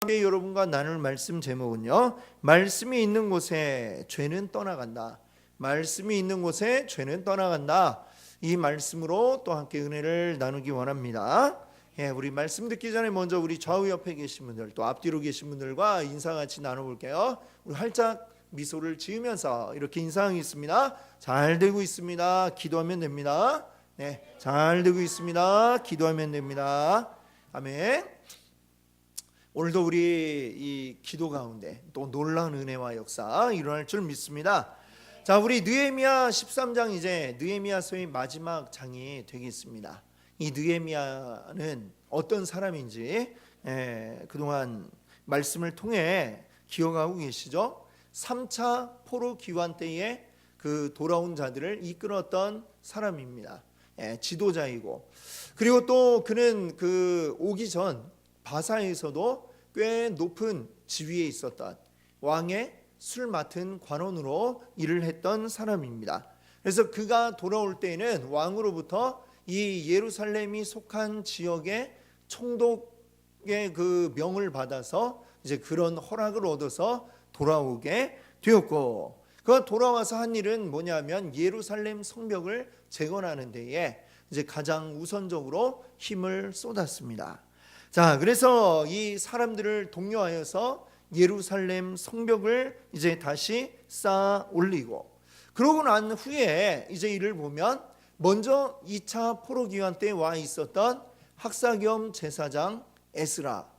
여러분과 나눌 말씀 제목은요, 말씀이 있는 곳에 죄는 떠나간다. 말씀이 있는 곳에 죄는 떠나간다. 이 말씀으로 또 함께 은혜를 나누기 원합니다. 우리 말씀 듣기 전에 먼저 우리 좌우 옆에 계신 분들, 또 앞뒤로 계신 분들과 인사 같이 나눠볼게요. 우리 활짝 미소를 지으면서 이렇게 인사하겠습니다. 잘 되고 있습니다. 기도하면 됩니다. 잘 되고 있습니다. 기도하면 됩니다. 아멘. 오늘도 우리 이 기도 가운데 또 놀라운 은혜와 역사 일어날 줄 믿습니다. 자, 우리 느헤미야 13장, 이제 느헤미야서의 마지막 장이 되겠습니다. 이 느헤미야는 어떤 사람인지 그동안 말씀을 통해 기억하고 계시죠? 3차 포로 기환 때에 그 돌아온 자들을 이끌었던 사람입니다. 지도자이고, 그리고 또 그는 그 오기 전 바사에서도 꽤 높은 지위에 있었던 왕의 술 맡은 관원으로 일을 했던 사람입니다. 그래서 그가 돌아올 때에는 왕으로부터 이 예루살렘이 속한 지역의 총독의 그 명을 받아서 이제 그런 허락을 얻어서 돌아오게 되었고, 그가 돌아와서 한 일은 뭐냐면 예루살렘 성벽을 재건하는 데에 이제 가장 우선적으로 힘을 쏟았습니다. 자, 그래서 이 사람들을 독려하여서 예루살렘 성벽을 이제 다시 쌓아 올리고, 그러고 난 후에 이제 이를 보면 먼저 2차 포로 기환 때 와 있었던 학사 겸 제사장 에스라,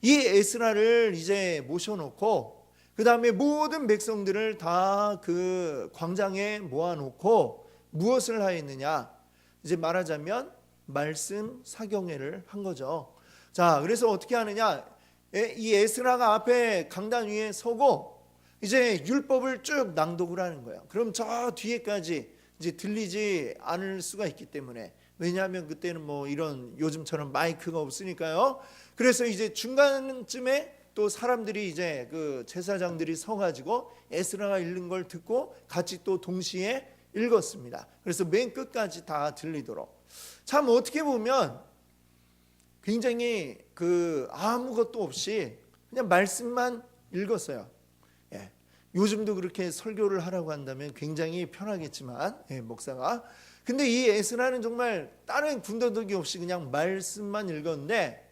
이 에스라를 이제 모셔놓고 그 다음에 모든 백성들을 다 그 광장에 모아놓고 무엇을 하였느냐, 이제 말하자면 말씀 사경회를 한 거죠. 자, 그래서 어떻게 하느냐, 이 에스라가 앞에 강단 위에 서고 이제 율법을 쭉 낭독을 하는 거예요. 그럼 저 뒤에까지 이제 들리지 않을 수가 있기 때문에, 왜냐하면 그때는 뭐 이런 요즘처럼 마이크가 없으니까요. 그래서 이제 중간쯤에 또 사람들이 이제 그 제사장들이 서가지고 에스라가 읽는 걸 듣고 같이 또 동시에 읽었습니다. 그래서 맨 끝까지 다 들리도록. 참 어떻게 보면 굉장히 그 아무것도 없이 그냥 말씀만 읽었어요. 요즘도 그렇게 설교를 하라고 한다면 굉장히 편하겠지만, 목사가. 근데 이 에스라는 정말 다른 군더더기 없이 그냥 말씀만 읽었는데,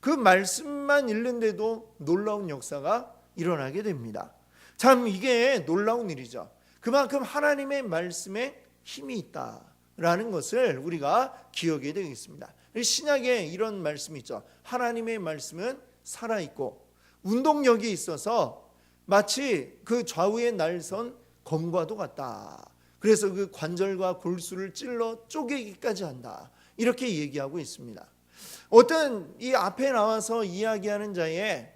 그 말씀만 읽는데도 놀라운 역사가 일어나게 됩니다. 참 이게 놀라운 일이죠. 그만큼 하나님의 말씀에 힘이 있다라는 것을 우리가 기억해야 되겠습니다. 신약에 이런 말씀이 있죠. 하나님의 말씀은 살아있고 운동력이 있어서 마치 그 좌우에 날선 검과도 같다. 그래서 그 관절과 골수를 찔러 쪼개기까지 한다. 이렇게 얘기하고 있습니다. 어떤 이 앞에 나와서 이야기하는 자의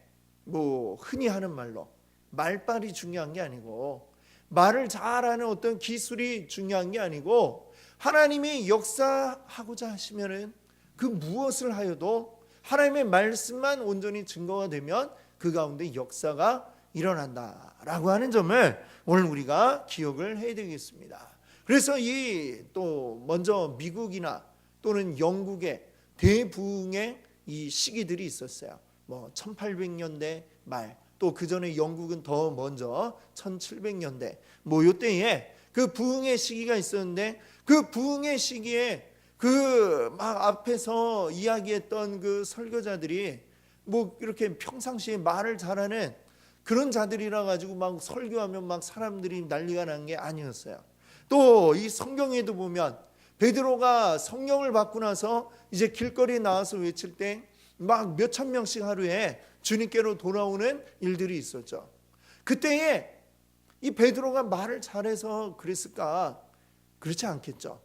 뭐 흔히 하는 말로 말빨이 중요한 게 아니고, 말을 잘하는 어떤 기술이 중요한 게 아니고, 하나님이 역사하고자 하시면은 그 무엇을 하여도 하나님의 말씀만 온전히 증거가 되면 그 가운데 역사가 일어난다라고 하는 점을 오늘 우리가 기억을 해야 되겠습니다. 그래서 이 또 먼저 미국이나 또는 영국의 대부흥의 이 시기들이 있었어요. 뭐 1800년대 말, 또 그 전에 영국은 더 먼저 1700년대 뭐 요때에 그 부흥의 시기가 있었는데, 그 부흥의 시기에 그 막 앞에서 이야기했던 그 설교자들이 뭐 이렇게 평상시에 말을 잘하는 그런 자들이라 가지고 막 설교하면 막 사람들이 난리가 난 게 아니었어요. 또 이 성경에도 보면 베드로가 성령을 받고 나서 이제 길거리에 나와서 외칠 때 막 몇천 명씩 하루에 주님께로 돌아오는 일들이 있었죠. 그때에 이 베드로가 말을 잘해서 그랬을까? 그렇지 않겠죠.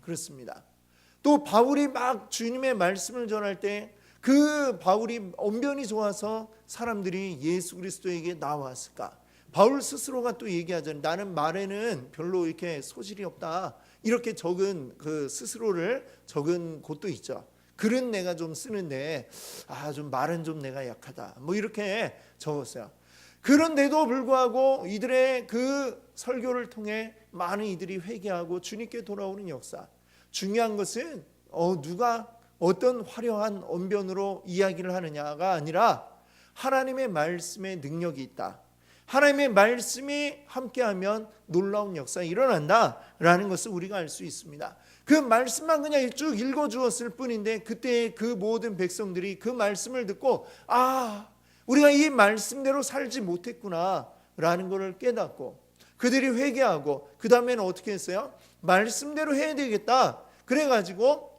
그렇습니다. 또 바울이 막 주님의 말씀을 전할 때 그 바울이 언변이 좋아서 사람들이 예수 그리스도에게 나왔을까? 바울 스스로가 또 얘기하잖아요. 나는 말에는 별로 이렇게 소질이 없다. 이렇게 적은 그 스스로를 적은 곳도 있죠. 글은 내가 좀 쓰는데 좀 말은 좀 내가 약하다. 뭐 이렇게 적었어요. 그런데도 불구하고 이들의 그 설교를 통해 많은 이들이 회개하고 주님께 돌아오는 역사. 중요한 것은 누가 어떤 화려한 언변으로 이야기를 하느냐가 아니라 하나님의 말씀에 능력이 있다. 하나님의 말씀이 함께하면 놀라운 역사가 일어난다라는 것을 우리가 알 수 있습니다. 그 말씀만 그냥 쭉 읽어주었을 뿐인데 그때 그 모든 백성들이 그 말씀을 듣고 우리가 이 말씀대로 살지 못했구나 라는 것을 깨닫고 그들이 회개하고 그 다음에는 어떻게 했어요? 말씀대로 해야 되겠다. 그래가지고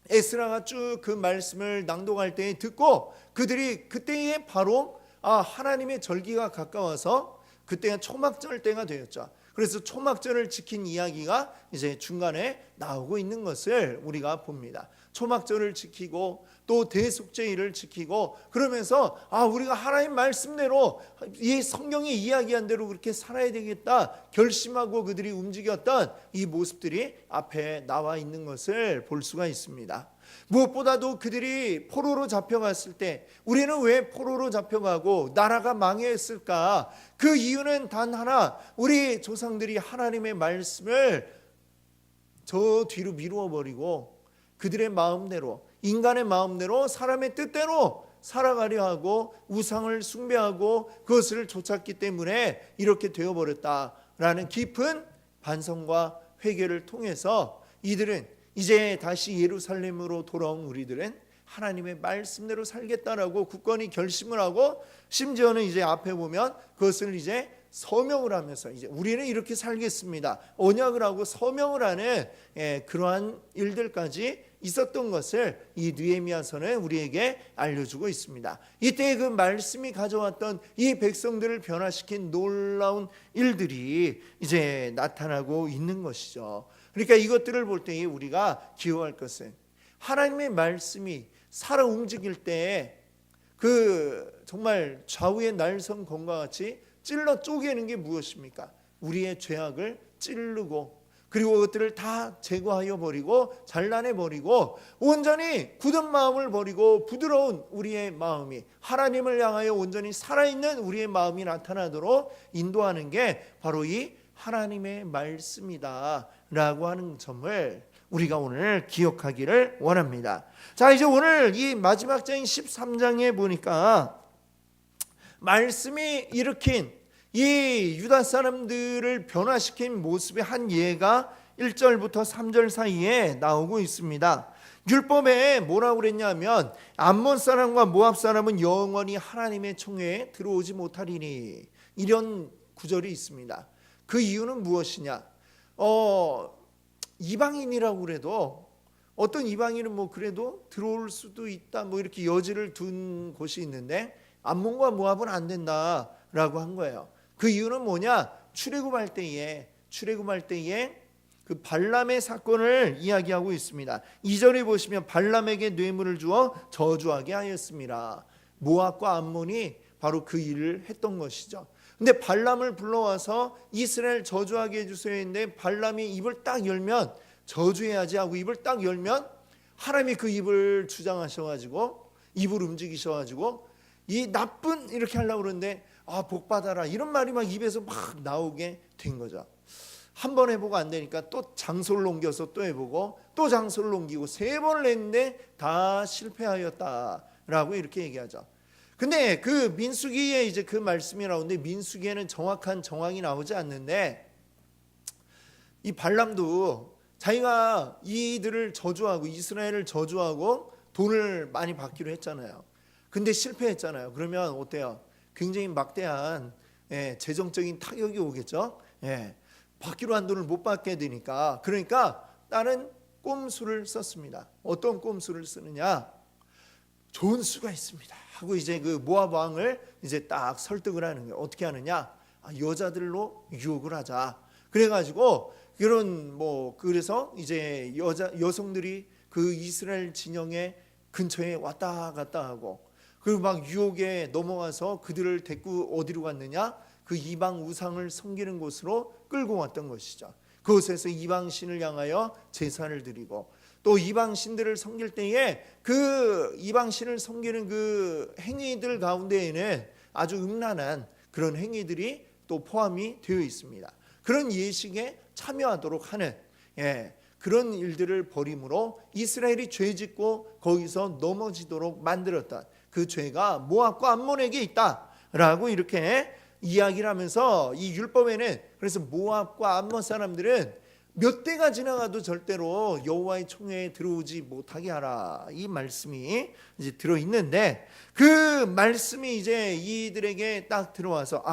에스라가 쭉 그 말씀을 낭독할 때 듣고 그들이 그때에 바로 하나님의 절기가 가까워서 그때가 초막절 때가 되었죠. 그래서 초막절을 지킨 이야기가 이제 중간에 나오고 있는 것을 우리가 봅니다. 초막절을 지키고 또 대속죄일을 지키고 그러면서 우리가 하나님 말씀대로 이 성경이 이야기한 대로 그렇게 살아야 되겠다 결심하고 그들이 움직였던 이 모습들이 앞에 나와 있는 것을 볼 수가 있습니다. 무엇보다도 그들이 포로로 잡혀갔을 때 우리는 왜 포로로 잡혀가고 나라가 망했을까? 그 이유는 단 하나, 우리 조상들이 하나님의 말씀을 저 뒤로 미루어 버리고 그들의 마음대로, 인간의 마음대로, 사람의 뜻대로 살아가려 하고 우상을 숭배하고 그것을 좇았기 때문에 이렇게 되어버렸다라는 깊은 반성과 회개를 통해서 이들은 이제 다시 예루살렘으로 돌아온 우리들은 하나님의 말씀대로 살겠다라고 굳건히 결심을 하고 심지어는 이제 앞에 보면 그것을 이제 서명을 하면서 이제 우리는 이렇게 살겠습니다. 언약을 하고 서명을 하는 그러한 일들까지 있었던 것을 이 느헤미야서는 우리에게 알려주고 있습니다. 이때 그 말씀이 가져왔던 이 백성들을 변화시킨 놀라운 일들이 이제 나타나고 있는 것이죠. 그러니까 이것들을 볼 때에 우리가 기억할 것은 하나님의 말씀이 살아 움직일 때 그 정말 좌우의 날성검과 같이 찔러 쪼개는 게 무엇입니까? 우리의 죄악을 찌르고 그리고 그것들을 다 제거하여 버리고 잘라내 버리고 온전히 굳은 마음을 버리고 부드러운 우리의 마음이 하나님을 향하여 온전히 살아있는 우리의 마음이 나타나도록 인도하는 게 바로 이 하나님의 말씀이다 라고 하는 점을 우리가 오늘 기억하기를 원합니다. 자, 이제 오늘 이 마지막 장인 13장에 보니까 말씀이 일으킨 이 유다 사람들을 변화시킨 모습의 한 예가 1절부터 3절 사이에 나오고 있습니다. 율법에 뭐라고 그랬냐면 암몬 사람과 모압 사람은 영원히 하나님의 총회에 들어오지 못하리니, 이런 구절이 있습니다. 그 이유는 무엇이냐? 이방인이라고 그래도 어떤 이방인은 뭐 그래도 들어올 수도 있다 뭐 이렇게 여지를 둔 곳이 있는데 암몬과 모압은 안 된다라고 한 거예요. 그 이유는 뭐냐? 출애굽할 때에 그 발람의 사건을 이야기하고 있습니다. 2절에 보시면 발람에게 뇌물을 주어 저주하게 하였습니다. 모압과 암몬이 바로 그 일을 했던 것이죠. 근데 발람을 불러와서 이스라엘 저주하게 해주세요 했는데 발람이 입을 딱 열면 저주해야지 하고 입을 딱 열면 하나님이 그 입을 주장하셔가지고 입을 움직이셔가지고 이 나쁜 이렇게 하려고 그러는데 복 받아라 이런 말이 막 입에서 막 나오게 된 거죠. 한 번 해보고 안 되니까 또 장소를 옮겨서 또 해보고 또 장소를 옮기고 3번을 했는데 다 실패하였다라고 이렇게 얘기하죠. 근데 그 민수기에 이제 그 말씀이 나오는데 민수기에는 정확한 정황이 나오지 않는데 이 발람도 자기가 이들을 저주하고 이스라엘을 저주하고 돈을 많이 받기로 했잖아요. 근데 실패했잖아요. 그러면 어때요? 굉장히 막대한 재정적인 타격이 오겠죠. 받기로 한 돈을 못 받게 되니까 그러니까 다른 꼼수를 썼습니다. 어떤 꼼수를 쓰느냐? 좋은 수가 있습니다 하고 이제 그 모압 왕을 이제 딱 설득을 하는 거예요. 어떻게 하느냐? 여자들로 유혹을 하자. 그래가지고 그래서 이제 여성들이 그 이스라엘 진영의 근처에 왔다 갔다 하고 그리고 막 유혹에 넘어가서 그들을 데리고 어디로 갔느냐? 그 이방 우상을 섬기는 곳으로 끌고 왔던 것이죠. 그곳에서 이방 신을 향하여 제사를 드리고 또 이방 신들을 섬길 때에 그 이방 신을 섬기는 그 행위들 가운데에는 아주 음란한 그런 행위들이 또 포함이 되어 있습니다. 그런 예식에 참여하도록 하는 그런 일들을 벌임으로 이스라엘이 죄짓고 거기서 넘어지도록 만들었던 그 죄가 모압과 암몬에게 있다라고 이렇게 이야기를 하면서 이 율법에는 그래서 모압과 암몬 사람들은 몇 대가 지나가도 절대로 여호와의 총회에 들어오지 못하게 하라, 이 말씀이 이제 들어 있는데, 그 말씀이 이제 이들에게 딱 들어와서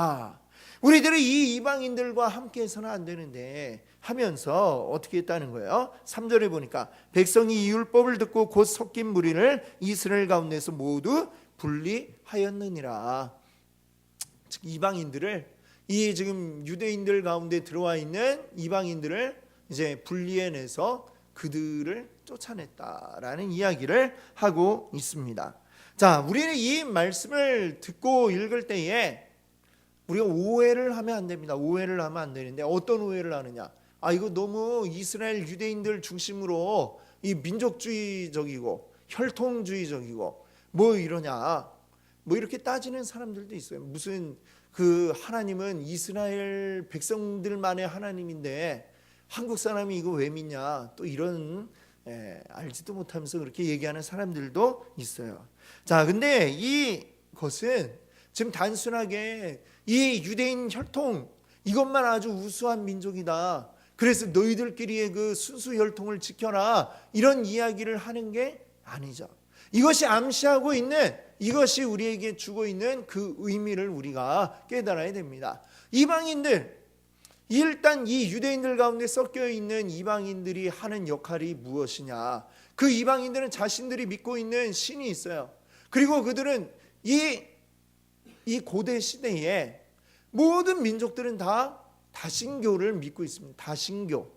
우리들이 이 이방인들과 함께해서는 안 되는데 하면서 어떻게 했다는 거예요? 3절에 보니까 백성이 이 율법을 듣고 곧 섞인 무리를 이스라엘 가운데서 모두 분리하였느니라. 즉 이방인들을, 이 지금 유대인들 가운데 들어와 있는 이방인들을 이제 분리해내서 그들을 쫓아냈다라는 이야기를 하고 있습니다. 자, 우리는 이 말씀을 듣고 읽을 때에 우리가 오해를 하면 안 됩니다. 오해를 하면 안 되는데 어떤 오해를 하느냐? 이거 너무 이스라엘 유대인들 중심으로 이 민족주의적이고 혈통주의적이고 뭐 이러냐? 뭐 이렇게 따지는 사람들도 있어요. 무슨 그 하나님은 이스라엘 백성들만의 하나님인데 한국 사람이 이거 왜 믿냐? 또 이런 알지도 못하면서 그렇게 얘기하는 사람들도 있어요. 자, 근데 이것은 지금 단순하게 이 유대인 혈통 이것만 아주 우수한 민족이다, 그래서 너희들끼리의 그 순수 혈통을 지켜라, 이런 이야기를 하는 게 아니죠. 이것이 암시하고 있는, 이것이 우리에게 주고 있는 그 의미를 우리가 깨달아야 됩니다. 이방인들, 일단 이 유대인들 가운데 섞여 있는 이방인들이 하는 역할이 무엇이냐? 그 이방인들은 자신들이 믿고 있는 신이 있어요. 그리고 그들은 이 고대 시대에 모든 민족들은 다 다신교를 믿고 있습니다. 다신교,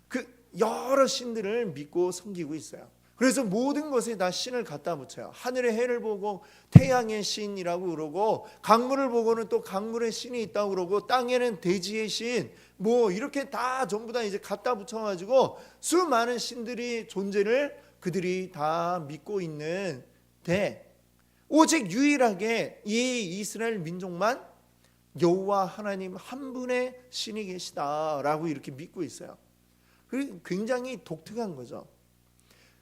그 여러 신들을 믿고 섬기고 있어요. 그래서 모든 것에 다 신을 갖다 붙여요. 하늘의 해를 보고 태양의 신이라고 그러고, 강물을 보고는 또 강물의 신이 있다고 그러고, 땅에는 돼지의 신, 뭐 이렇게 다 전부 다 이제 갖다 붙여가지고 수많은 신들이 존재를 그들이 다 믿고 있는데, 오직 유일하게 이 이스라엘 민족만 여호와 하나님 한 분의 신이 계시다라고 이렇게 믿고 있어요. 그게 굉장히 독특한 거죠.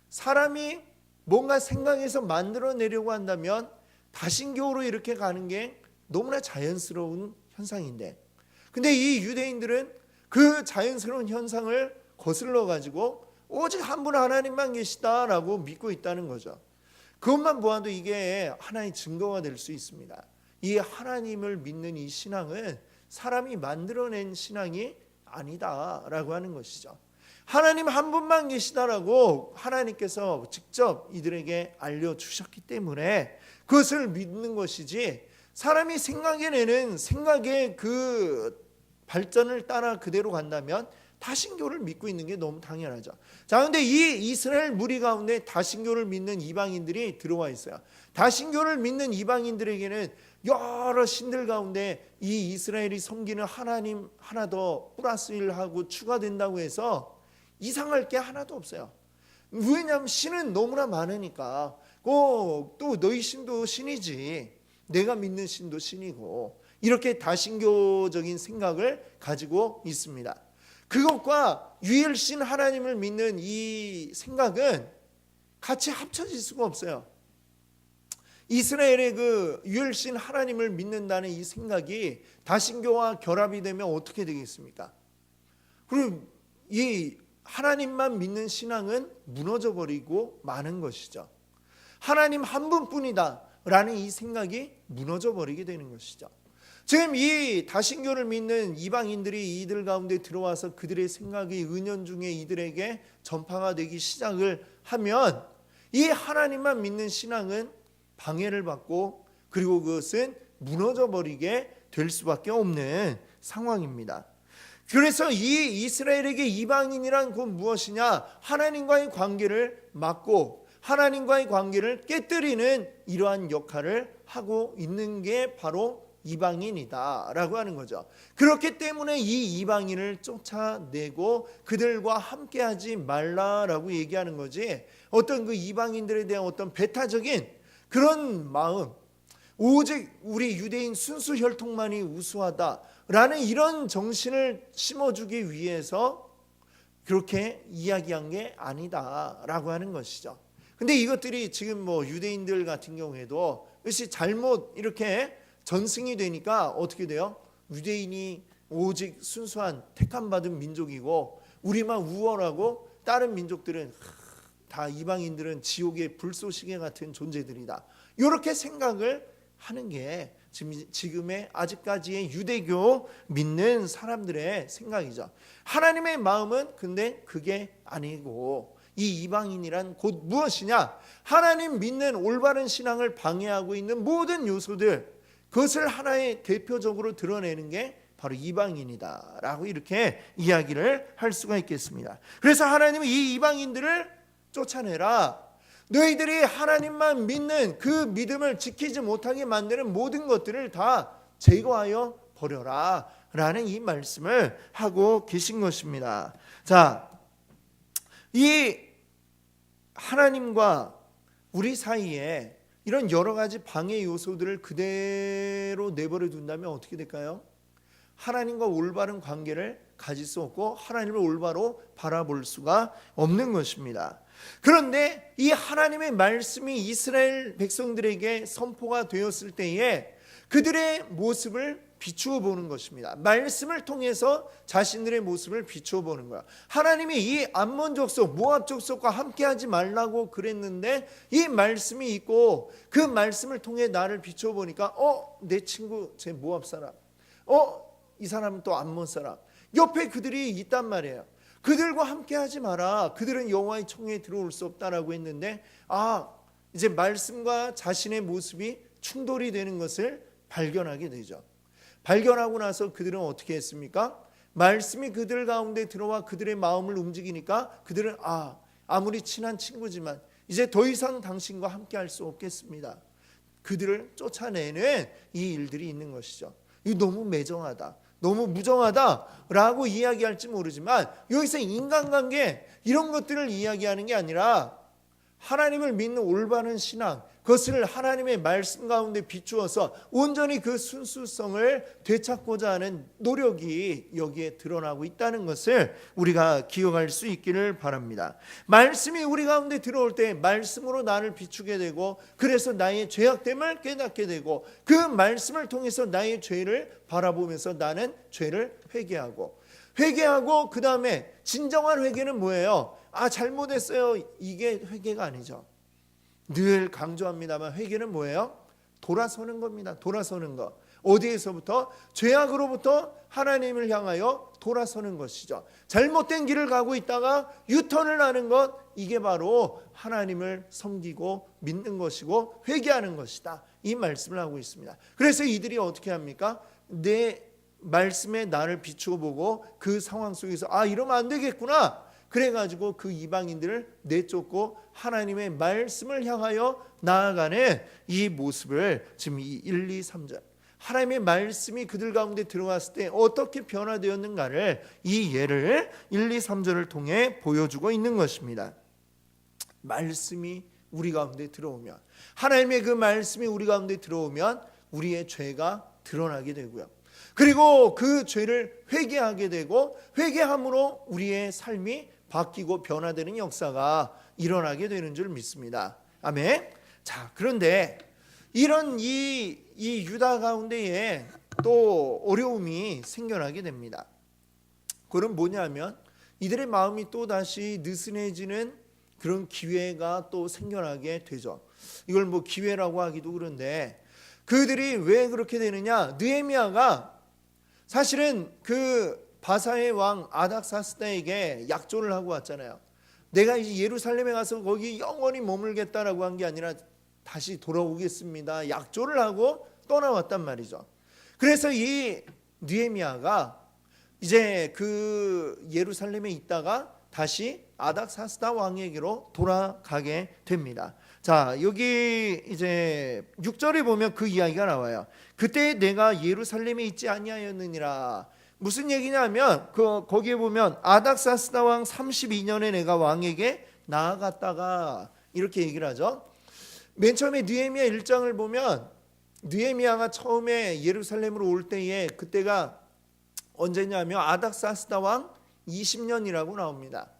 사람이 뭔가 생각해서 만들어내려고 한다면 다신교로 이렇게 가는 게 너무나 자연스러운 현상인데, 근데 이 유대인들은 그 자연스러운 현상을 거슬러 가지고 오직 한 분 하나님만 계시다라고 믿고 있다는 거죠. 그것만 보아도 이게 하나의 증거가 될 수 있습니다. 이 하나님을 믿는 이 신앙은 사람이 만들어낸 신앙이 아니다라고 하는 것이죠. 하나님 한 분만 계시다라고 하나님께서 직접 이들에게 알려주셨기 때문에 그것을 믿는 것이지, 사람이 생각해내는 생각의 그 발전을 따라 그대로 간다면 다신교를 믿고 있는 게 너무 당연하죠. 자, 그런데 이 이스라엘 무리 가운데 다신교를 믿는 이방인들이 들어와 있어요. 다신교를 믿는 이방인들에게는 여러 신들 가운데 이 이스라엘이 섬기는 하나님 하나 더 플러스 1하고 추가된다고 해서 이상할 게 하나도 없어요. 왜냐하면 신은 너무나 많으니까. 또 너희 신도 신이지, 내가 믿는 신도 신이고, 이렇게 다신교적인 생각을 가지고 있습니다. 그것과 유일신 하나님을 믿는 이 생각은 같이 합쳐질 수가 없어요. 이스라엘의 그 유일신 하나님을 믿는다는 이 생각이 다신교와 결합이 되면 어떻게 되겠습니까? 그리고 이 하나님만 믿는 신앙은 무너져 버리고 마는 것이죠. 하나님 한 분뿐이다 라는 이 생각이 무너져 버리게 되는 것이죠. 지금 이 다신교를 믿는 이방인들이 이들 가운데 들어와서 그들의 생각이 은연중에 이들에게 전파가 되기 시작을 하면 이 하나님만 믿는 신앙은 방해를 받고, 그리고 그것은 무너져 버리게 될 수밖에 없는 상황입니다. 그래서 이 이스라엘에게 이방인이란 건 무엇이냐? 하나님과의 관계를 막고 하나님과의 관계를 깨뜨리는 이러한 역할을 하고 있는 게 바로 이방인이다라고 하는 거죠. 그렇기 때문에 이 이방인을 쫓아내고 그들과 함께하지 말라라고 얘기하는 거지, 어떤 그 이방인들에 대한 어떤 배타적인 그런 마음, 오직 우리 유대인 순수 혈통만이 우수하다라는 이런 정신을 심어주기 위해서 그렇게 이야기한 게 아니다라고 하는 것이죠. 근데 이것들이 지금 뭐 유대인들 같은 경우에도 이것이 잘못 이렇게 전승이 되니까 어떻게 돼요? 유대인이 오직 순수한 택함 받은 민족이고 우리만 우월하고 다른 민족들은 다 이방인들은 지옥의 불쏘시개 같은 존재들이다. 이렇게 생각을 하는 게 지금의 아직까지의 유대교 믿는 사람들의 생각이죠. 하나님의 마음은 근데 그게 아니고 이 이방인이란 곧 무엇이냐? 하나님 믿는 올바른 신앙을 방해하고 있는 모든 요소들, 그것을 하나의 대표적으로 드러내는 게 바로 이방인이다라고 이렇게 이야기를 할 수가 있겠습니다. 그래서 하나님은 이 이방인들을 쫓아내라. 너희들이 하나님만 믿는 그 믿음을 지키지 못하게 만드는 모든 것들을 다 제거하여 버려라 라는 이 말씀을 하고 계신 것입니다. 자, 이 하나님과 우리 사이에 이런 여러 가지 방해 요소들을 그대로 내버려 둔다면 어떻게 될까요? 하나님과 올바른 관계를 가질 수 없고 하나님을 올바로 바라볼 수가 없는 것입니다. 그런데 이 하나님의 말씀이 이스라엘 백성들에게 선포가 되었을 때에 그들의 모습을 비추어 보는 것입니다. 말씀을 통해서 자신들의 모습을 비추어 보는 거야. 하나님이 이 암몬 족속, 모압 족속과 함께하지 말라고 그랬는데 이 말씀이 있고 그 말씀을 통해 나를 비추어 보니까 내 친구 제 모압 사람, 이 사람은 또 암몬 사람, 옆에 그들이 있단 말이에요. 그들과 함께하지 마라. 그들은 여호와의 총회에 들어올 수 없다라고 했는데 이제 말씀과 자신의 모습이 충돌이 되는 것을 발견하게 되죠. 발견하고 나서 그들은 어떻게 했습니까? 말씀이 그들 가운데 들어와 그들의 마음을 움직이니까 그들은 아무리 친한 친구지만 이제 더 이상 당신과 함께할 수 없겠습니다. 그들을 쫓아내는 이 일들이 있는 것이죠. 이거 너무 매정하다, 너무 무정하다라고 이야기할지 모르지만 여기서 인간관계 이런 것들을 이야기하는 게 아니라 하나님을 믿는 올바른 신앙, 그것을 하나님의 말씀 가운데 비추어서 온전히 그 순수성을 되찾고자 하는 노력이 여기에 드러나고 있다는 것을 우리가 기억할 수 있기를 바랍니다. 말씀이 우리 가운데 들어올 때 말씀으로 나를 비추게 되고 그래서 나의 죄악됨을 깨닫게 되고 그 말씀을 통해서 나의 죄를 바라보면서 나는 죄를 회개하고 그 다음에 진정한 회개는 뭐예요? 잘못했어요. 이게 회개가 아니죠. 늘 강조합니다만 회개는 뭐예요? 돌아서는 겁니다. 돌아서는 것. 어디에서부터? 죄악으로부터 하나님을 향하여 돌아서는 것이죠. 잘못된 길을 가고 있다가 유턴을 하는 것, 이게 바로 하나님을 섬기고 믿는 것이고 회개하는 것이다. 이 말씀을 하고 있습니다. 그래서 이들이 어떻게 합니까? 내 말씀에 나를 비추어 보고 그 상황 속에서 이러면 안 되겠구나. 그래가지고 그 이방인들을 내쫓고 하나님의 말씀을 향하여 나아가는 이 모습을 지금 이 1, 2, 3절 하나님의 말씀이 그들 가운데 들어갔을 때 어떻게 변화되었는가를 이 예를 1, 2, 3절을 통해 보여주고 있는 것입니다. 말씀이 우리 가운데 들어오면, 하나님의 그 말씀이 우리 가운데 들어오면 우리의 죄가 드러나게 되고요. 그리고 그 죄를 회개하게 되고 회개함으로 우리의 삶이 바뀌고 변화되는 역사가 일어나게 되는 줄 믿습니다. 아멘. 자, 그런데 이런 이 유다 가운데에 또 어려움이 생겨나게 됩니다. 그건 뭐냐면 이들의 마음이 또 다시 느슨해지는 그런 기회가 또 생겨나게 되죠. 이걸 뭐 기회라고 하기도 그런데 그들이 왜 그렇게 되느냐? 느헤미야가 사실은 그 바사의 왕 아닥사스다에게 약조를 하고 왔잖아요. 내가 이제 예루살렘에 가서 거기 영원히 머물겠다라고 한 게 아니라 다시 돌아오겠습니다. 약조를 하고 떠나왔단 말이죠. 그래서 이 느헤미야가 이제 그 예루살렘에 있다가 다시 아닥사스다 왕에게로 돌아가게 됩니다. 자, 여기 이제 6절에 보면 그 이야기가 나와요. 그때 내가 예루살렘에 있지 아니하였느니라. 무슨 얘기냐면 거기에 보면 아닥사스다 왕 32년에 내가 왕에게 나아갔다가 이렇게 얘기를 하죠. 맨 처음에 느헤미야 1장을 보면 느헤미야가 처음에 예루살렘으로 올 때에 그때가 언제냐면 아닥사스다 왕 20년이라고 나옵니다.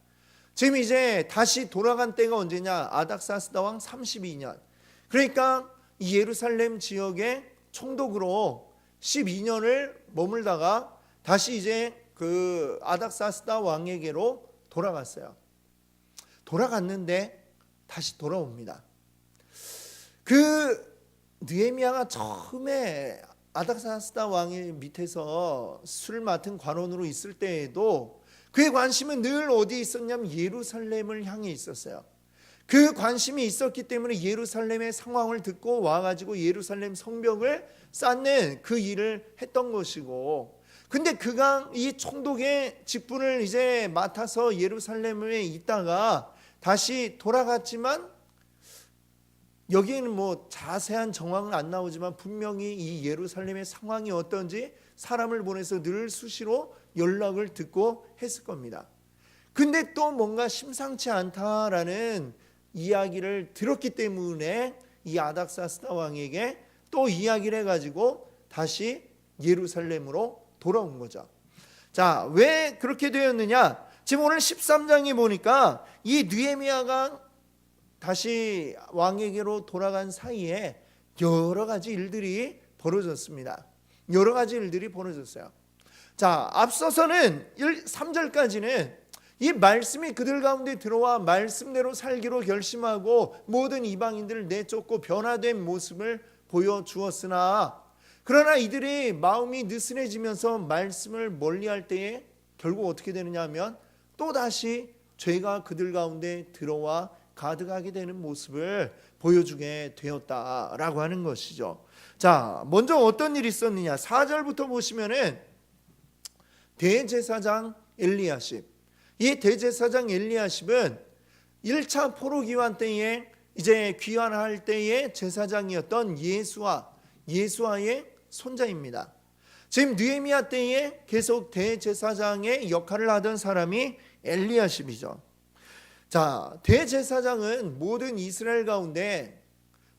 지금 이제 다시 돌아간 때가 언제냐? 아닥사스다 왕 32년. 그러니까 이 예루살렘 지역의 총독으로 12년을 머물다가 다시 이제 그 아닥사스다 왕에게로 돌아갔어요. 돌아갔는데 다시 돌아옵니다. 그 느헤미야가 처음에 아닥사스다 왕의 밑에서 술 맡은 관원으로 있을 때에도 그의 관심은 늘 어디에 있었냐면 예루살렘을 향해 있었어요. 그 관심이 있었기 때문에 예루살렘의 상황을 듣고 와가지고 예루살렘 성벽을 쌓는 그 일을 했던 것이고, 근데 그가 이 총독의 직분을 이제 맡아서 예루살렘에 있다가 다시 돌아갔지만, 여기에는 뭐 자세한 정황은 안 나오지만 분명히 이 예루살렘의 상황이 어떤지 사람을 보내서 늘 수시로 연락을 듣고 했을 겁니다. 근데 또 뭔가 심상치 않다라는 이야기를 들었기 때문에 이 아닥사스다 왕에게 또 이야기를 해가지고 다시 예루살렘으로 돌아온 거죠. 자, 왜 그렇게 되었느냐? 지금 오늘 13장에 보니까 이 느헤미야가 다시 왕에게로 돌아간 사이에 여러 가지 일들이 벌어졌습니다. 여러 가지 일들이 벌어졌어요. 자, 앞서서는 3절까지는 이 말씀이 그들 가운데 들어와 말씀대로 살기로 결심하고 모든 이방인들을 내쫓고 변화된 모습을 보여주었으나, 그러나 이들이 마음이 느슨해지면서 말씀을 멀리할 때에 결국 어떻게 되느냐 하면 또다시 죄가 그들 가운데 들어와 가득하게 되는 모습을 보여주게 되었다라고 하는 것이죠. 자, 먼저 어떤 일이 있었느냐? 4절부터 보시면은 대제사장 엘리야십, 이 대제사장 엘리야십은 1차 포로기환 때에 이제 귀환할 때의 제사장이었던 예수아의 손자입니다. 지금 느헤미야 때에 계속 대제사장의 역할을 하던 사람이 엘리야십이죠. 자, 대제사장은 모든 이스라엘 가운데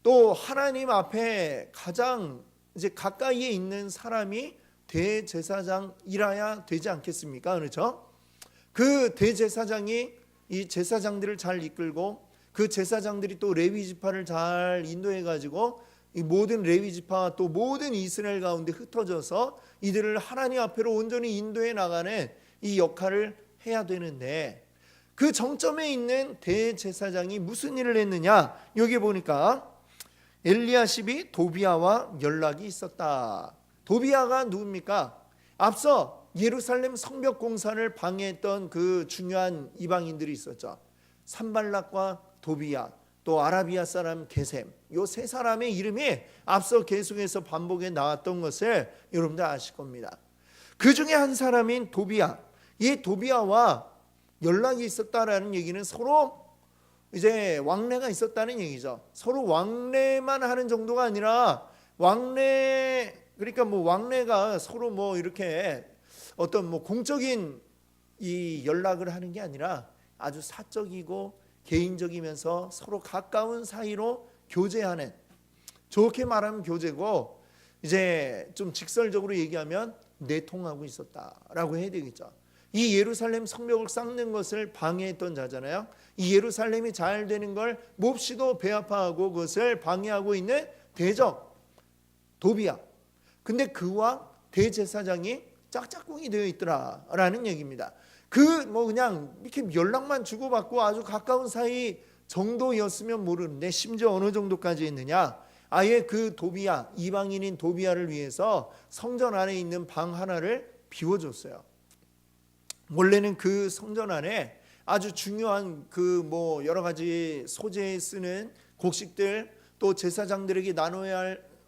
또 하나님 앞에 가장 이제 가까이에 있는 사람이 대제사장이라야 되지 않겠습니까? 그렇죠? 그 대제사장이 이 제사장들을 잘 이끌고 그 제사장들이 또 레위 지파를 잘 인도해 가지고 이 모든 레위 지파와 또 모든 이스라엘 가운데 흩어져서 이들을 하나님 앞으로 온전히 인도해 나가는 이 역할을 해야 되는데, 그 정점에 있는 대제사장이 무슨 일을 했느냐? 여기 보니까 엘리야십이 도비야와 연락이 있었다. 도비야가 누굽니까? 앞서 예루살렘 성벽 공사를 방해했던 그 중요한 이방인들이 있었죠. 산발락과 도비야, 또 아라비아 사람 게셈, 요 세 사람의 이름이 앞서 계속해서 반복해 나왔던 것을 여러분들 아실 겁니다. 그 중에 한 사람인 도비야, 이 도비야와 연락이 있었다라는 얘기는 서로 이제 왕래가 있었다는 얘기죠. 서로 왕래만 하는 정도가 아니라 그러니까 뭐 왕래가 서로 뭐 이렇게 어떤 뭐 공적인 이 연락을 하는 게 아니라 아주 사적이고 개인적이면서 서로 가까운 사이로 교제하는, 좋게 말하면 교제고 이제 좀 직설적으로 얘기하면 내통하고 있었다라고 해야 되겠죠. 이 예루살렘 성벽을 쌓는 것을 방해했던 자잖아요. 이 예루살렘이 잘 되는 걸 몹시도 배아파하고 그것을 방해하고 있는 대적 도비야. 근데 그와 대제사장이 짝짝꿍이 되어 있더라라는 얘기입니다. 그냥 이렇게 연락만 주고받고 아주 가까운 사이 정도였으면 모르는데, 심지어 어느 정도까지 했느냐? 아예 그 도비야, 이방인인 도비야를 위해서 성전 안에 있는 방 하나를 비워줬어요. 원래는 그 성전 안에 아주 중요한 그 뭐 여러 가지 소재에 쓰는 곡식들, 또 제사장들에게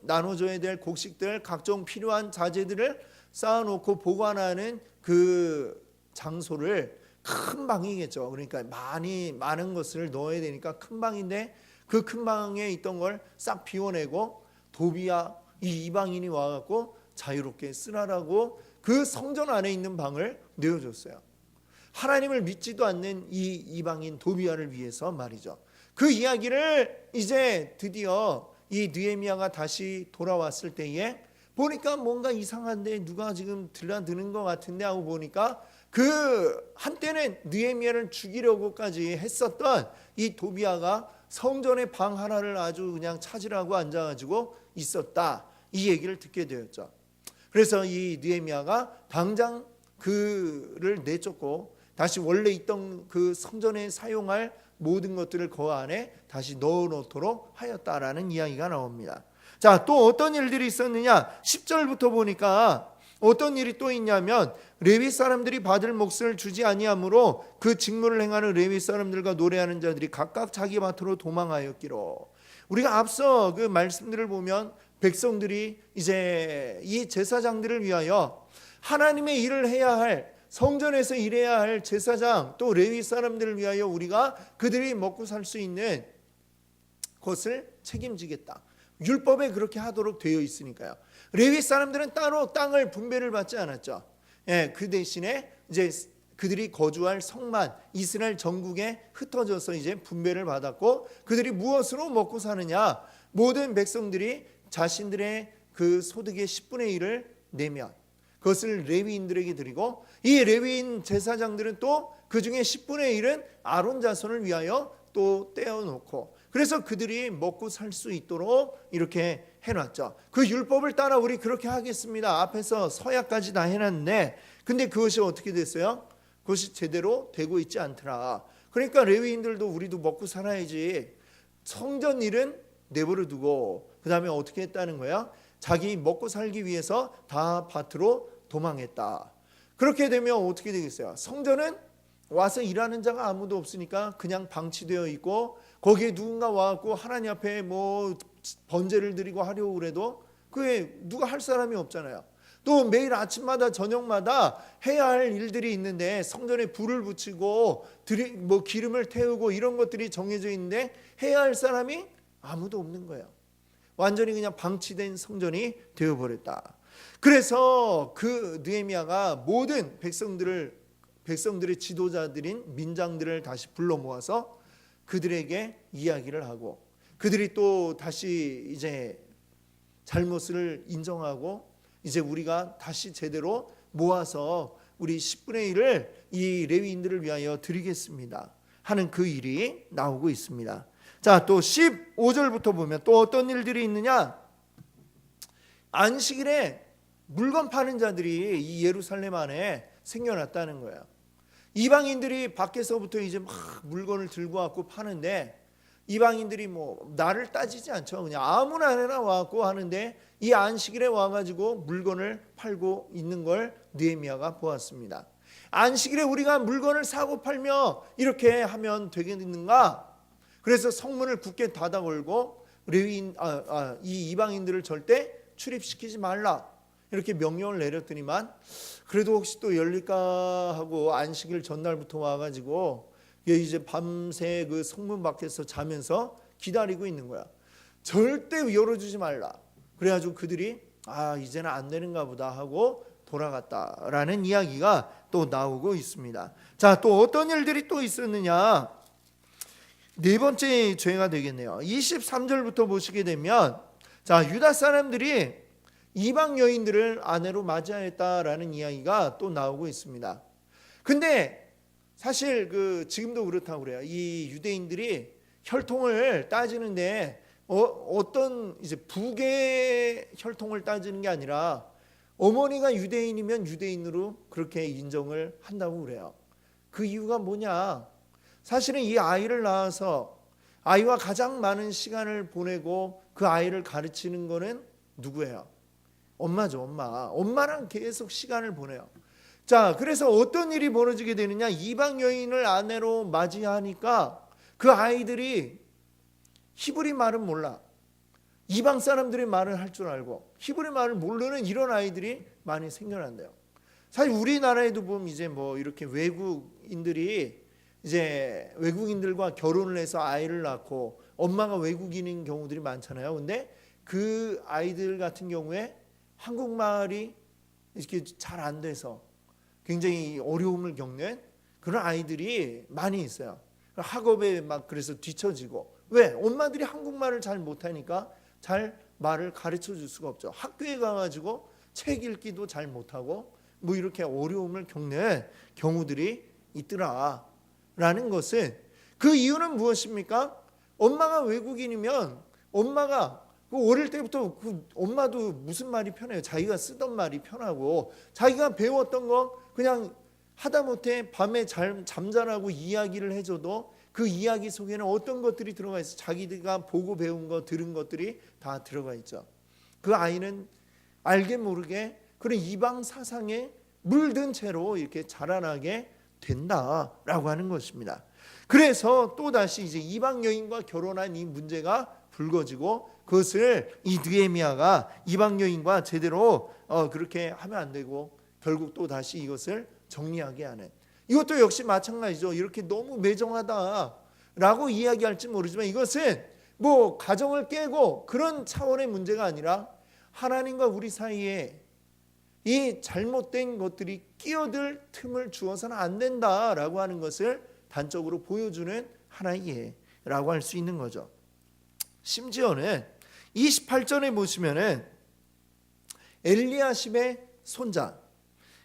나눠줘야 될 곡식들, 각종 필요한 자재들을 쌓아놓고 보관하는 그 장소를, 큰 방이겠죠. 그러니까 많은 것을 넣어야 되니까 큰 방인데, 그 큰 방에 있던 걸 싹 비워내고 도비야 이 이방인이 와갖고 자유롭게 쓰라라고 그 성전 안에 있는 방을 내어줬어요. 하나님을 믿지도 않는 이 이방인 도비야를 위해서 말이죠. 그 이야기를 이제 드디어 이 느헤미야가 다시 돌아왔을 때에 보니까 뭔가 이상한데 누가 지금 들라드는 것 같은데 하고 보니까 그 한때는 느헤미야를 죽이려고까지 했었던 이 도비아가 성전의 방 하나를 아주 그냥 찾으라고 앉아가지고 있었다, 이 얘기를 듣게 되었죠. 그래서 이 느헤미야가 당장 그를 내쫓고 다시 원래 있던 그 성전에 사용할 모든 것들을 그 안에 다시 넣어놓도록 하였다라는 이야기가 나옵니다. 자, 또 어떤 일들이 있었느냐? 10절부터 보니까 어떤 일이 또 있냐면, 레위 사람들이 받을 몫을 주지 아니하므로 그 직무를 행하는 레위 사람들과 노래하는 자들이 각각 자기 밭으로 도망하였기로. 우리가 앞서 그 말씀들을 보면 백성들이 이제 이 제사장들을 위하여 하나님의 일을 해야 할, 성전에서 일해야 할 제사장 또 레위 사람들을 위하여 우리가 그들이 먹고 살 수 있는 것을 책임지겠다, 율법에 그렇게 하도록 되어 있으니까요. 레위 사람들은 따로 땅을 분배를 받지 않았죠. 그 대신에 이제 그들이 거주할 성만 이스라엘 전국에 흩어져서 이제 분배를 받았고, 그들이 무엇으로 먹고 사느냐? 모든 백성들이 자신들의 그 소득의 10분의 1을 내면 그것을 레위인들에게 드리고, 이 레위인 제사장들은 또 그 중에 10분의 1은 아론 자손을 위하여 또 떼어놓고, 그래서 그들이 먹고 살 수 있도록 이렇게 해놨죠. 그 율법을 따라 우리 그렇게 하겠습니다, 앞에서 서약까지 다 해놨는데, 근데 그것이 어떻게 됐어요? 그것이 제대로 되고 있지 않더라. 그러니까 레위인들도 우리도 먹고 살아야지, 성전 일은 내버려 두고 그 다음에 어떻게 했다는 거야? 자기 먹고 살기 위해서 다 밭으로 도망했다. 그렇게 되면 어떻게 되겠어요? 성전은 와서 일하는 자가 아무도 없으니까 그냥 방치되어 있고, 거기에 누군가 와갖고 하나님 앞에 뭐 번제를 드리고 하려고 그래도 그게 누가 할 사람이 없잖아요. 또 매일 아침마다 저녁마다 해야 할 일들이 있는데, 성전에 불을 붙이고 뭐 기름을 태우고 이런 것들이 정해져 있는데 해야 할 사람이 아무도 없는 거예요. 완전히 그냥 방치된 성전이 되어버렸다. 그래서 그 느헤미야가 모든 백성들의 지도자들인 민장들을 다시 불러 모아서 그들에게 이야기를 하고, 그들이 또 다시 이제 잘못을 인정하고, 이제 우리가 다시 제대로 모아서 우리 10분의 1을 이 레위인들을 위하여 드리겠습니다 하는 그 일이 나오고 있습니다. 자, 또 15절부터 보면 또 어떤 일들이 있느냐? 안식일에 물건 파는 자들이 이 예루살렘 안에 생겨났다는 거예요. 이방인들이 밖에서부터 이제 막 물건을 들고 왔고 파는데, 이방인들이 뭐 나를 따지지 않죠. 그냥 아무나 와갖고 하는데, 이 안식일에 와가지고 물건을 팔고 있는 걸 느헤미야가 보았습니다. 안식일에 우리가 물건을 사고 팔며 이렇게 하면 되겠는가? 그래서 성문을 굳게 닫아 걸고 레위인 이 이방인들을 절대 출입시키지 말라, 이렇게 명령을 내렸더니만, 그래도 혹시 또 열릴까 하고 안식일 전날부터 와가지고 이제 밤새 그 성문 밖에서 자면서 기다리고 있는 거야. 절대 열어주지 말라. 그래가지고 그들이 이제는 안 되는가 보다 하고 돌아갔다라는 이야기가 또 나오고 있습니다. 자, 또 어떤 일들이 또 있었느냐? 네 번째 죄가 되겠네요. 23절부터 보시게 되면, 자, 유다 사람들이 이방 여인들을 아내로 맞이하였다라는 이야기가 또 나오고 있습니다. 근데 사실 지금도 그렇다고 그래요. 이 유대인들이 혈통을 따지는데 어떤 이제 부계 혈통을 따지는 게 아니라 어머니가 유대인이면 유대인으로 그렇게 인정을 한다고 그래요. 그 이유가 뭐냐? 사실은 이 아이를 낳아서 아이와 가장 많은 시간을 보내고 그 아이를 가르치는 거는 누구예요? 엄마죠. 엄마랑 계속 시간을 보내요. 자, 그래서 어떤 일이 벌어지게 되느냐? 이방 여인을 아내로 맞이하니까 그 아이들이 히브리 말은 몰라, 이방 사람들의 말을 할 줄 알고 히브리 말을 모르는 이런 아이들이 많이 생겨난대요. 사실 우리나라에도 보면 이제 뭐 이렇게 외국인들이 이제 외국인들과 결혼을 해서 아이를 낳고 엄마가 외국인인 경우들이 많잖아요. 근데 그 아이들 같은 경우에 한국말이 이렇게 잘 안 돼서 굉장히 어려움을 겪는 그런 아이들이 많이 있어요. 학업에 막 그래서 뒤처지고, 왜? 엄마들이 한국말을 잘 못하니까 잘 말을 가르쳐 줄 수가 없죠. 학교에 가가지고 책 읽기도 잘 못하고 뭐 이렇게 어려움을 겪는 경우들이 있더라라는 것은, 그 이유는 무엇입니까? 엄마가 외국인이면 엄마가 어릴 때부터 엄마도 무슨 말이 편해요? 자기가 쓰던 말이 편하고 자기가 배웠던 거 그냥 하다못해 밤에 잠자라고 이야기를 해줘도 그 이야기 속에는 어떤 것들이 들어가 있어? 자기가 보고 배운 거, 들은 것들이 다 들어가 있죠. 그 아이는 알게 모르게 그런 이방 사상에 물든 채로 이렇게 자라나게 된다라고 하는 것입니다. 그래서 또다시 이제 이방 여인과 결혼한 이 문제가 불거지고, 그것을 이 느헤미야가 이방 여인과 제대로 그렇게 하면 안 되고 결국 또다시 이것을 정리하게 하는, 이것도 역시 마찬가지죠. 이렇게 너무 매정하다라고 이야기할지 모르지만 이것은 뭐 가정을 깨고 그런 차원의 문제가 아니라 하나님과 우리 사이에 이 잘못된 것들이 끼어들 틈을 주어서는 안 된다라고 하는 것을 단적으로 보여주는 하나의 예라고 할 수 있는 거죠. 심지어는 28절에 보시면은 엘리야십의 손자,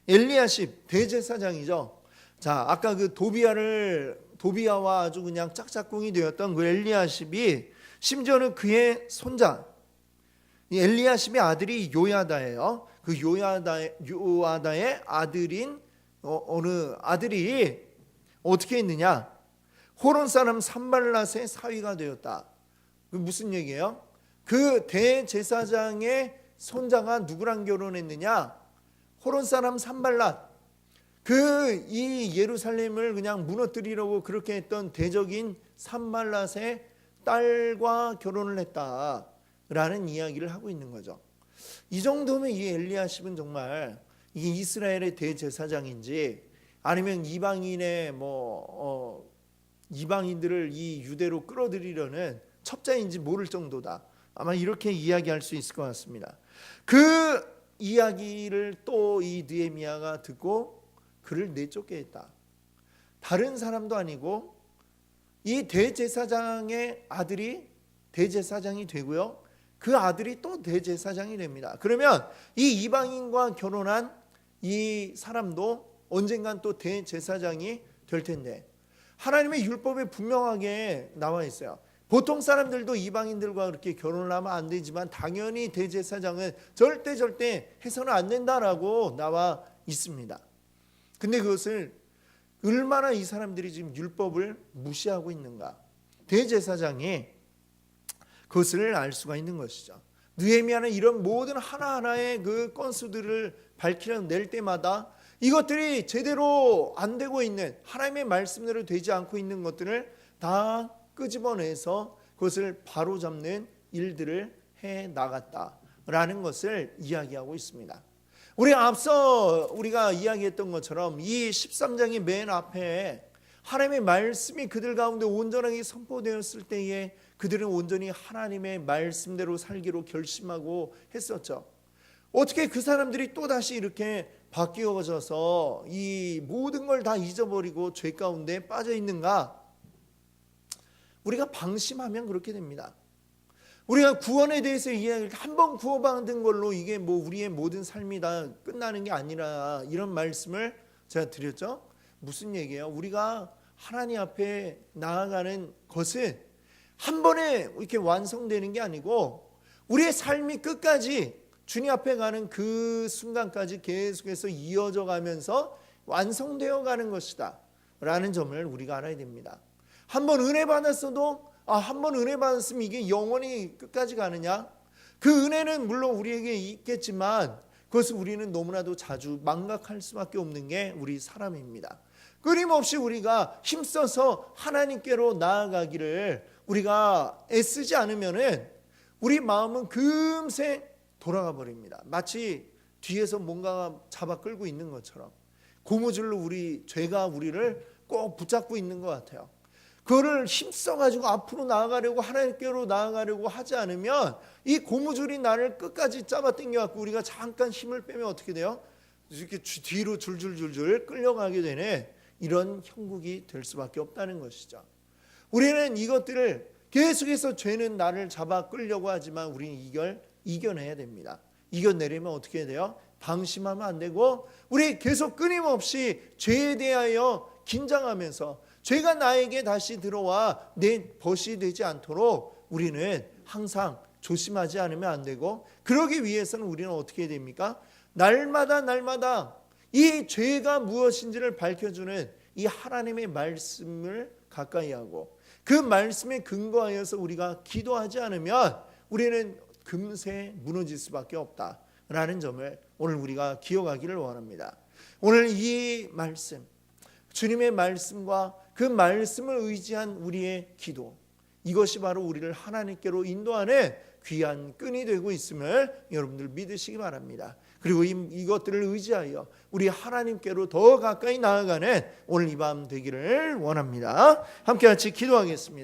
엘리야십 대제사장이죠. 자, 아까 그 도비야와 아주 그냥 짝짝꿍이 되었던 그 엘리야십이 심지어는 그의 손자, 이 엘리야십의 아들이 요야다예요. 그 요야다의 아들인 어느 아들이 어떻게 했느냐? 호론 사람 산발랏의 사위가 되었다. 그 무슨 얘기예요? 그 대제사장의 손자가 누구랑 결혼했느냐? 호론 사람 산발랏. 그 이 예루살렘을 그냥 무너뜨리려고 그렇게 했던 대적인 산발랏의 딸과 결혼을 했다라는 이야기를 하고 있는 거죠. 이 정도면 이 엘리야십은 정말 이게 이스라엘의 대제사장인지 아니면 이방인의 이방인들을 이 유대로 끌어들이려는 첩자인지 모를 정도다. 아마 이렇게 이야기할 수 있을 것 같습니다. 그 이야기를 또 이 느헤미야가 듣고 그를 내쫓게 했다. 다른 사람도 아니고 이 대제사장의 아들이 대제사장이 되고요, 그 아들이 또 대제사장이 됩니다. 그러면 이 이방인과 결혼한 이 사람도 언젠간 또 대제사장이 될 텐데, 하나님의 율법에 분명하게 나와 있어요. 보통 사람들도 이방인들과 그렇게 결혼을 하면 안 되지만 당연히 대제사장은 절대 해서는 안 된다라고 나와 있습니다. 근데 그것을 얼마나 이 사람들이 지금 율법을 무시하고 있는가, 대제사장이 그것을 알 수가 있는 것이죠. 느헤미야는 이런 모든 하나하나의 그 건수들을 밝혀낼 때마다 이것들이 제대로 안 되고 있는, 하나님의 말씀대로 되지 않고 있는 것들을 다 끄집어내서 그것을 바로잡는 일들을 해 나갔다라는 것을 이야기하고 있습니다. 우리가 이야기했던 것처럼 이 13장의 맨 앞에 하나님의 말씀이 그들 가운데 온전하게 선포되었을 때에 그들은 온전히 하나님의 말씀대로 살기로 결심하고 했었죠. 어떻게 그 사람들이 또다시 이렇게 바뀌어져서 이 모든 걸 다 잊어버리고 죄 가운데 빠져 있는가? 우리가 방심하면 그렇게 됩니다. 우리가 구원에 대해서 이야기를 한번 구원받은 걸로 이게 뭐 우리의 모든 삶이 다 끝나는 게 아니라, 이런 말씀을 제가 드렸죠. 무슨 얘기예요? 우리가 하나님 앞에 나아가는 것은 한 번에 이렇게 완성되는 게 아니고 우리의 삶이 끝까지 주님 앞에 가는 그 순간까지 계속해서 이어져 가면서 완성되어 가는 것이다 라는 점을 우리가 알아야 됩니다. 한 번 은혜 받았어도 한 번 은혜 받았으면 이게 영원히 끝까지 가느냐? 그 은혜는 물론 우리에게 있겠지만 그것을 우리는 너무나도 자주 망각할 수밖에 없는 게 우리 사람입니다. 끊임없이 우리가 힘써서 하나님께로 나아가기를 우리가 애쓰지 않으면은 우리 마음은 금세 돌아가 버립니다. 마치 뒤에서 뭔가가 잡아 끌고 있는 것처럼 고무줄로 죄가 우리를 꼭 붙잡고 있는 것 같아요. 그거를 힘써가지고 앞으로 나아가려고, 하나님께로 나아가려고 하지 않으면 이 고무줄이 나를 끝까지 잡아 당겨갖고 우리가 잠깐 힘을 빼면 어떻게 돼요? 이렇게 뒤로 줄줄줄줄 끌려가게 되는 이런 형국이 될 수밖에 없다는 것이죠. 우리는 이것들을 계속해서 죄는 나를 잡아 끌려고 하지만 우리는 이겨내야 됩니다. 이겨내려면 어떻게 해야 돼요? 방심하면 안 되고 우리 계속 끊임없이 죄에 대하여 긴장하면서 죄가 나에게 다시 들어와 내 벗이 되지 않도록 우리는 항상 조심하지 않으면 안 되고, 그러기 위해서는 우리는 어떻게 해야 됩니까? 날마다 이 죄가 무엇인지를 밝혀주는 이 하나님의 말씀을 가까이 하고 그 말씀에 근거하여서 우리가 기도하지 않으면 우리는 금세 무너질 수밖에 없다라는 점을 오늘 우리가 기억하기를 원합니다. 오늘 이 말씀, 주님의 말씀과 그 말씀을 의지한 우리의 기도, 이것이 바로 우리를 하나님께로 인도하는 귀한 끈이 되고 있음을 여러분들 믿으시기 바랍니다. 그리고 이것들을 의지하여 우리 하나님께로 더 가까이 나아가는 오늘 이 밤 되기를 원합니다. 함께 같이 기도하겠습니다.